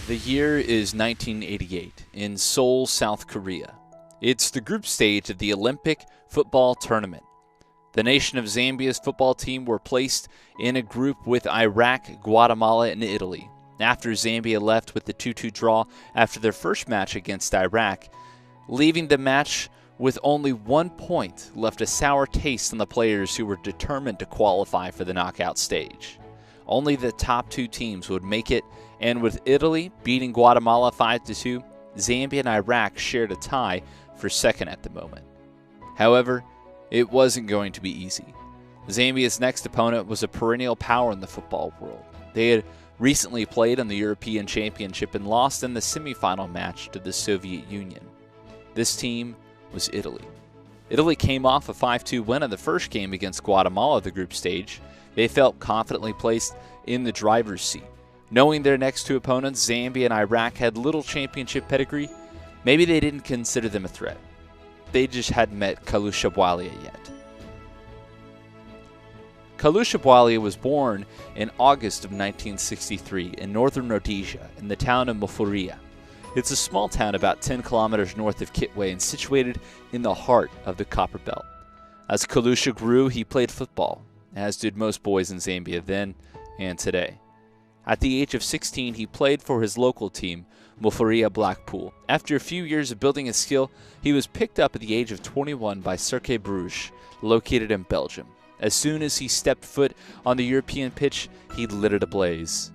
The year is 1988 in Seoul, South Korea. It's the group stage of the Olympic football tournament. The nation of Zambia's football team were placed in a group with Iraq, Guatemala, and Italy. After Zambia left with the 2-2 draw after their first match against Iraq, leaving the match with only 1 point left a sour taste on the players who were determined to qualify for the knockout stage. Only the top two teams would make it, and with Italy beating Guatemala 5-2, Zambia and Iraq shared a tie for second at the moment. However, it wasn't going to be easy. Zambia's next opponent was a perennial power in the football world. They had recently played in the European Championship and lost in the semifinal match to the Soviet Union. This team was Italy. Italy came off a 5-2 win in the first game against Guatemala at the group stage. They felt confidently placed in the driver's seat. Knowing their next two opponents, Zambia and Iraq, had little championship pedigree, maybe they didn't consider them a threat. They just hadn't met Kalusha Bwalia yet. Kalusha Bwalia was born in August of 1963 in northern Rhodesia in the town of Mufuria. It's a small town about 10 kilometers north of Kitwe and situated in the heart of the Copper Belt. As Kalusha grew, he played football, as did most boys in Zambia then and today. At the age of 16, he played for his local team, Mufuria Blackpool. After a few years of building his skill, he was picked up at the age of 21 by Cercle Bruges, located in Belgium. As soon as he stepped foot on the European pitch, he lit it ablaze.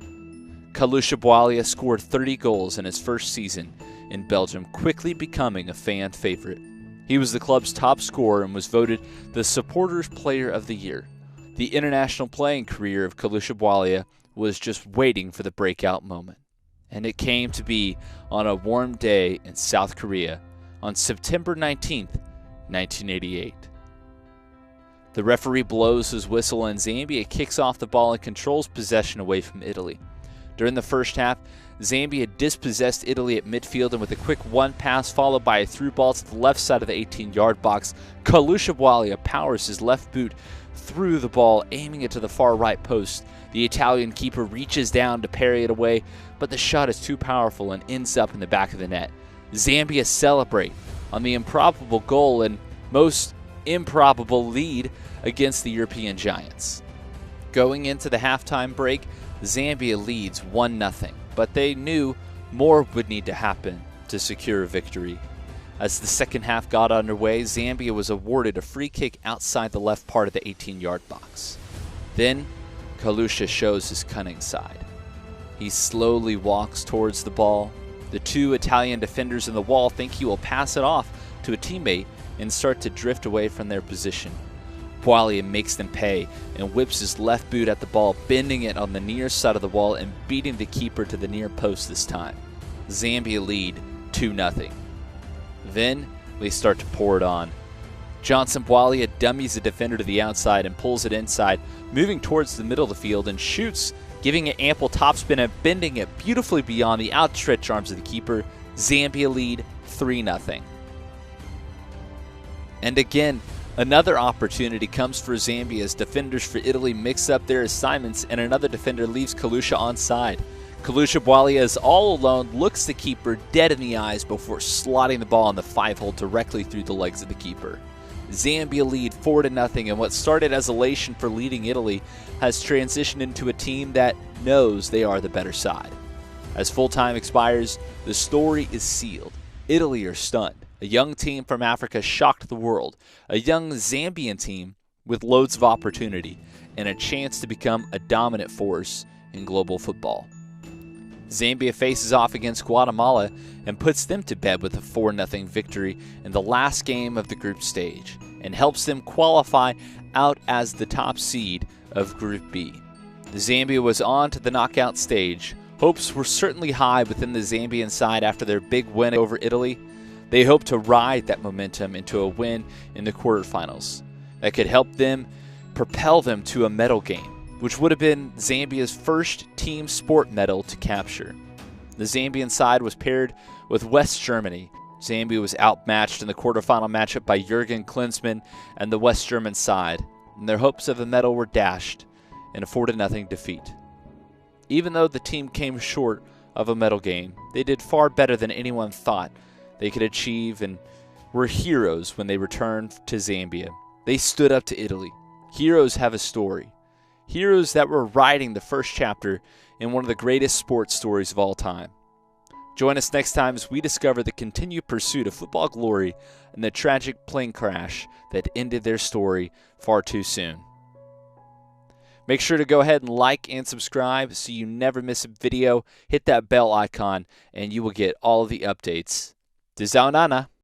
Kalusha Bwalia scored 30 goals in his first season in Belgium, quickly becoming a fan favorite. He was the club's top scorer and was voted the Supporters' Player of the Year. The international playing career of Kalusha Bwalia was just waiting for the breakout moment. And it came to be on a warm day in South Korea on September 19th, 1988. The referee blows his whistle and Zambia kicks off the ball and controls possession away from Italy. During the first half, Zambia dispossessed Italy at midfield, and with a quick one pass followed by a through ball to the left side of the 18-yard box, Kalusha Bwalia powers his left boot through the ball, aiming it to the far right post. The Italian keeper reaches down to parry it away, but the shot is too powerful and ends up in the back of the net. Zambia celebrate on the improbable goal and most improbable lead against the European giants. Going into the halftime break, Zambia leads 1-0, but they knew more would need to happen to secure a victory. As the second half got underway, Zambia was awarded a free kick outside the left part of the 18-yard box. Then, Kalusha shows his cunning side. He slowly walks towards the ball. The two Italian defenders in the wall think he will pass it off to a teammate and start to drift away from their position. Bwalia makes them pay and whips his left boot at the ball, bending it on the near side of the wall and beating the keeper to the near post this time. Zambia lead 2-0. Then they start to pour it on. Johnson Bwalia dummies the defender to the outside and pulls it inside, moving towards the middle of the field and shoots, giving it ample topspin and bending it beautifully beyond the outstretched arms of the keeper. Zambia lead 3-0. And again, another opportunity comes for Zambia as defenders for Italy mix up their assignments and another defender leaves Kalusha onside. Kalusha Bwalia is all alone, looks the keeper dead in the eyes before slotting the ball in the 5-hole directly through the legs of the keeper. Zambia lead 4-0, and what started as elation for leading Italy has transitioned into a team that knows they are the better side. As full time expires, the story is sealed. Italy are stunned. A young team from Africa shocked the world. A young Zambian team with loads of opportunity and a chance to become a dominant force in global football. Zambia faces off against Guatemala and puts them to bed with a 4-0 victory in the last game of the group stage and helps them qualify out as the top seed of Group B. Zambia was on to the knockout stage. Hopes were certainly high within the Zambian side after their big win over Italy. They hoped to ride that momentum into a win in the quarterfinals that could help them propel them to a medal game, which would have been Zambia's first team sport medal to capture. The Zambian side was paired with West Germany. Zambia was outmatched in the quarterfinal matchup by Jurgen Klinsmann and the West German side, and their hopes of a medal were dashed in a 4-0 defeat. Even though the team came short of a medal game. They did far better than anyone thought they could achieve and were heroes when they returned to Zambia. They stood up to Italy. Heroes have a story. Heroes that were writing the first chapter in one of the greatest sports stories of all time. Join us next time as we discover the continued pursuit of football glory and the tragic plane crash that ended their story far too soon. Make sure to go ahead and like and subscribe so you never miss a video. Hit that bell icon and you will get all of the updates. Dizaunana.